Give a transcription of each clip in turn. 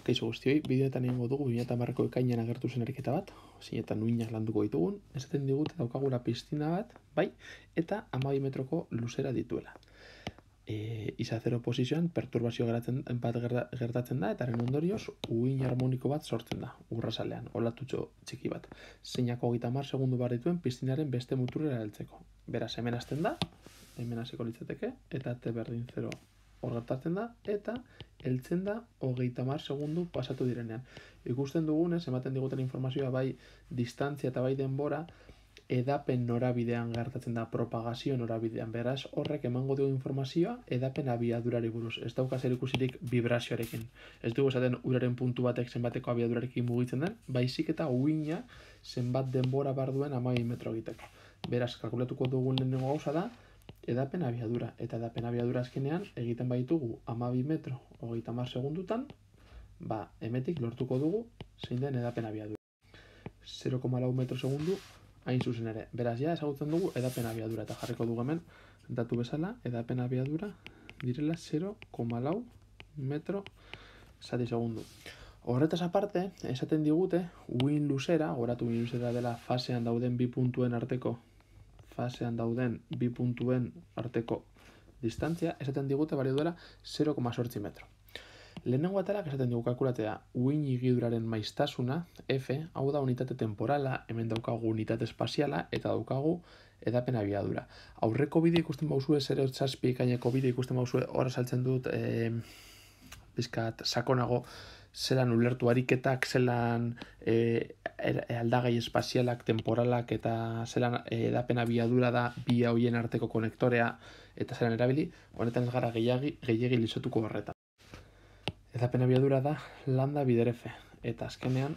Kaixo guztioi, bideoetan egingo dugu 2010ko ekainean agertu zen ariketa bat, zeinetan uinak landuko ditugun, esaten digute daukagula piztina bat, bai, eta 12 metroko luzera dituela. Iza zero posizioan perturbazio gertatzen da, eta haren ondorioz uin harmoniko bat sortzen da, urrazalean, olatutxo txiki bat. Zeinako 30 segundu behar dituen piztinaren beste muturrera heltzeko. Beraz, hemen hasten da, hemen hasiko litzateke, eta T berdin 0 hor gertatzen da, eta heltzen da 30 segundu pasatu direnean. Ikusten dugunez, ematen diguten informazioa bai distantzia eta bai denbora, edapen norabidean gertatzen da, propagazio norabidean. Beraz, horrek emango dugu informazioa edapen abiadurari buruz. Ez dauka zerikusirik vibrazioarekin. Ez dugu esaten uraren puntu batek zenbateko abiadurarekin mugitzen den, baizik eta uina zenbat denbora bar duen 12 metro egiteko. Beraz, kalkulatuko dugun lehenengo gauza da, edapen abiadura. Eta edapen abiadura azkenean egiten baitugu 12 metro 30 segundutan, hemetik lortuko dugu zein den edapen abiadura. 0,4 metro segundu hain zuzen ere. Beraz, ja ezagutzen dugu edapen abiadura, eta jarriko dugu hemen datu bezala, edapen abiadura direla 0,4 metro zati segundu. Horretaz aparte, esaten digute, uin luzera, goratu uin luzera dela fasean dauden bi puntuen arteko distantzia, esaten digute balio duela 0,8 metro. Lehenengo atalak esaten dugu kalkulatzea uin igiduraren maiztasuna, F, hau da unitate temporala, hemen daukagu unitate espaziala, eta daukagu edapen abiadura. Aurreko bideo ikusten bauzue, 0,7 ekaineko bideo ikusten bauzue, hor saltzen dut, bizkat sakonago, zelan ulertu ariketak, zelan aldagai espazialak, temporalak, eta zelan edapen abiadura da bi hoien arteko konektorea, eta zelan erabili, honetan ez gara gehiagi lizotuko horretan. Edapen abiadura da lambda bider F, eta azkenean,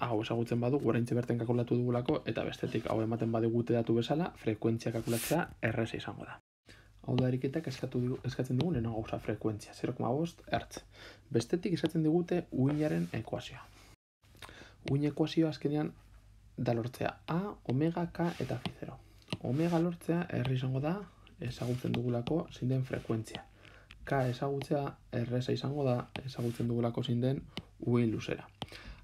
hau ezagutzen badugu, oraintxe berten kalkulatu dugulako, eta bestetik hau ematen badigute datu bezala, frekuentzia kalkulatzea erreza izango da. Hau da ariketak eskatzen dugu lehenago gauza frekuentzia, 0,5 Hz. Bestetik eskatzen digute uinaren ekuazioa. Uin ekuazioa azkenean da lortzea A, omega, K eta phi 0. Omega lortzea erre izango da ezagutzen dugulako zein den frekuentzia. K ezagutzea erreza izango da ezagutzen dugulako zein den uin luzera.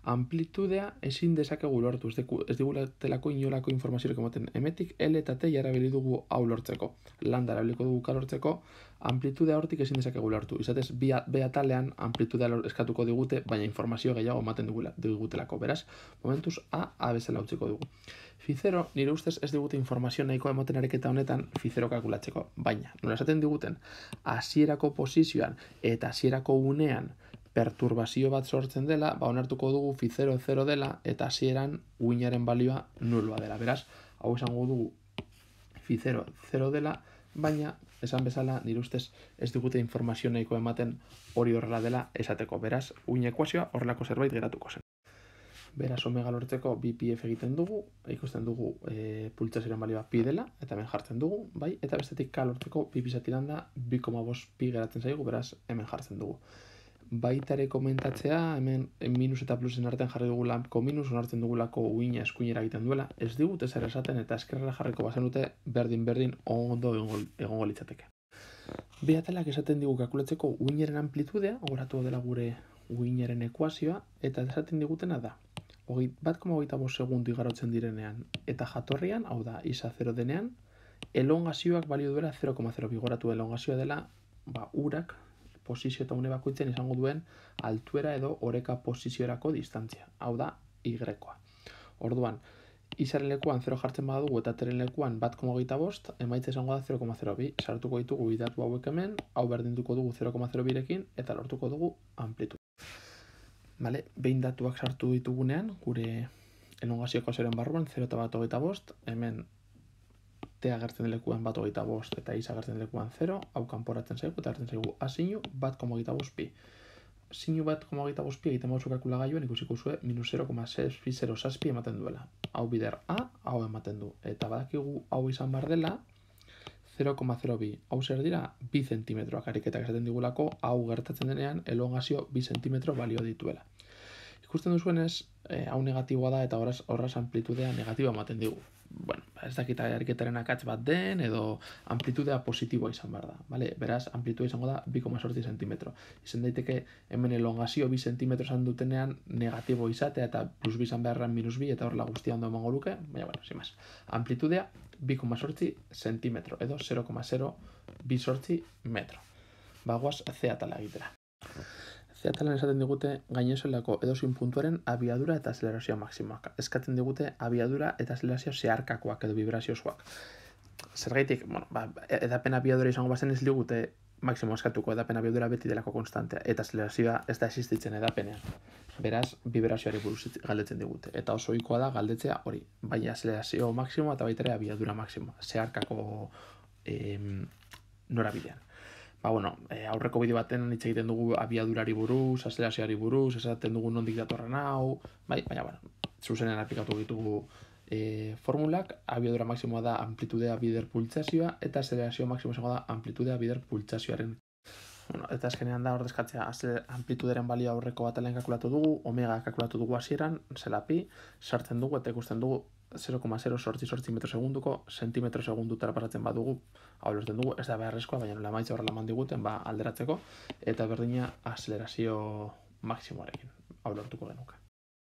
Amplitudea ezin dezakegu lortu, ez digutelako inolako informaziorik ematen. Hemetik L eta T erabili dugu hau lortzeko. Lambda erabiliko dugu K lortzeko, amplitudea hortik ezin dezakegu lortu. Izatez, B atalean amplitudea eskatuko digute, baina informazio gehiago ematen digutelako. Beraz, momentuz A bezala utziko dugu. Phi 0, nire ustez ez digute informazio nahiko ematen ariketa honetan phi 0 kalkulatzeko. Baina, nola esaten diguten, hasierako posizioan eta hasierako unean perturbazio bat sortzen dela, onartuko dugu phi 0 0 dela, eta hasieran uinaren balioa nuloa dela. Beraz, hau esango dugu phi 0 0 dela, baina, esan bezala, nire ustez ez digute informazio nahiko ematen hori horrela dela esateko. Beraz, uin ekuazioa horrelako zerbait geratuko zen. Beraz, omega lortzeko bi pi F egiten dugu, ikusten dugu pultsazioaren balioa pi dela, eta hemen jartzen dugu, bai, eta bestetik K lortzeko pi zatiran da 2,5 pi geratzen zaigu, beraz, hemen jartzen dugu. Baitare komentatzea, hemen minus eta plusen artean jarri dugulako minus, onartzen dugulako uina eskuinera egiten duela, ez digute zer esaten eta eskerrera jarriko bazenute berdin ondo egongo litzateke. Bi atalak esaten digu kalkulatzeko uinaren amplitudea, goratu dela gure uinaren ekuazioa, eta esaten digutena da 1,25 segundu igarotzen direnean, eta jatorrian, hau da, iza 0 denean, elongazioak balio duela 0,02, goratu elongazioa dela, urak, posizio eta une bakoitzen izango duen altuera edo oreka poziziorako distantzia. Hau da, Y-koa. Orduan, izaren lekuan 0 jartzen badugu eta teren lekuan 1,25, emaitza izango da 0,02. Sartuko ditugu bidatu hauek hemen, hau berdinduko dugu 0,02rekin eta lortuko dugu amplitud. Behin datuak sartu ditugunean, gure elongazio ekuazioaren barruan 0 eta 1,25, hemen T agertzen lekuan 1,25 eta Is agertzen lekuan 0, hau kanporatzen zaigu eta agertzen zaigu A sinu 1,25 pi. Sinu 1,25 pi egiten bauzu kalkulagailuan ikusiko zue minus 0,6 ematen duela. Hau bider A, hau ematen du. Eta badakigu hau izan bar dela 0,02. Hau zer dira 2 zentimetroak ariketak esaten digulako, hau gertatzen denean elongazio 2 zentimetro balio dituela. Ikusten duzuenez, hau negatiboa da eta horraz amplitudea negatiboa ematen digu. ez dakita ariketaren akats bat den, edo amplitudea positiboa izan behar da, vale? Beraz, amplitudea izango da 2,8 zentimetro. Izan daiteke, hemen elongazio 2 zentimetro izan dutenean negatibo izatea, eta plus 2 izan beharran minus 2, eta horrela guztia ondo emango luke, baina, sin más. Amplitudea 2,8 zentimetro, edo 0,028 metro. Bagoaz, ze atala egitera. Ze atalan esaten digute gainezoelako edozein puntuaren abiadura eta azelerazio maksimoak. Eskatzen digute abiadura eta azelerazio zeharkakoak edo vibraziozkoak. Zergaitik, edapen abiadura izango bazen ez digute maksimo eskatuko, edapen abiadura beti delako konstantea, eta azelerazioa ez da existitzen edapenean. Beraz, vibrazioari buruz galdetzen digute. Eta oso ohikoa da galdetzea hori, bai azelerazio maksimoa eta baita ere abiadura maksimoa, zeharkako norabidean. Aurreko bideo baten hitz egiten dugu abiadurari buruz, azelerazioari buruz, esaten dugu nondik datorren hau, baina, zuzenen aplikatu ditugu formulak, abiadura maksimoa da amplitudea bider pultsazioa, eta azelerazio maksimoa izango da amplitudea bider pultsazioaren. Eta azkenean da ordezkatzea amplituderen balio aurreko batalen kalkulatu dugu, omega kalkulatu dugu hasieran, zela pi, sartzen dugu eta ikusten dugu 0,088 metro segunduko zentimetro segundutara pasatzen badugu, hau lortzen dugu, ez da beharrezkoa, baina nola emaitza horrela eman diguten, alderatzeko, eta berdina azelerazio maksimoarekin, hau lortuko genuke.